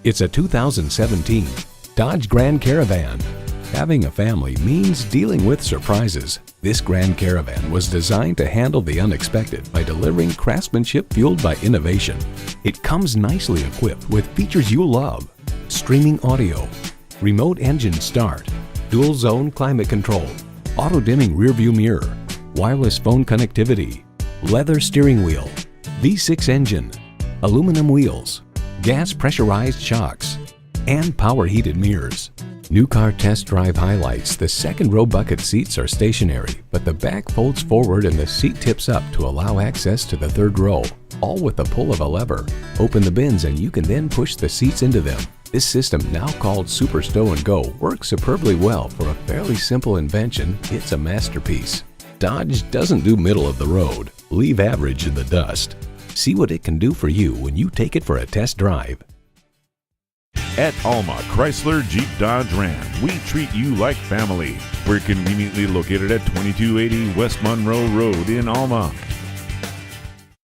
It's a 2017 Dodge Grand Caravan. Having a family means dealing with surprises. This Grand Caravan was designed to handle the unexpected by delivering craftsmanship fueled by innovation. It comes nicely equipped with features you love: streaming audio, remote engine start, dual zone climate control, auto dimming rearview mirror, wireless phone connectivity, leather steering wheel, V6 engine, aluminum wheels, gas pressurized shocks, and power heated mirrors. New car test drive highlights: the second row bucket seats are stationary, but the back folds forward and the seat tips up to allow access to the third row, all with the pull of a lever. Open the bins and you can then push the seats into them. This system, now called Super Stow and Go, works superbly well. For a fairly simple invention, it's a masterpiece. Dodge doesn't do middle of the road. Leave average in the dust. See what it can do for you when you take it for a test drive. At Alma Chrysler Jeep Dodge Ram, we treat you like family. We're conveniently located at 2280 West Monroe Road in Alma.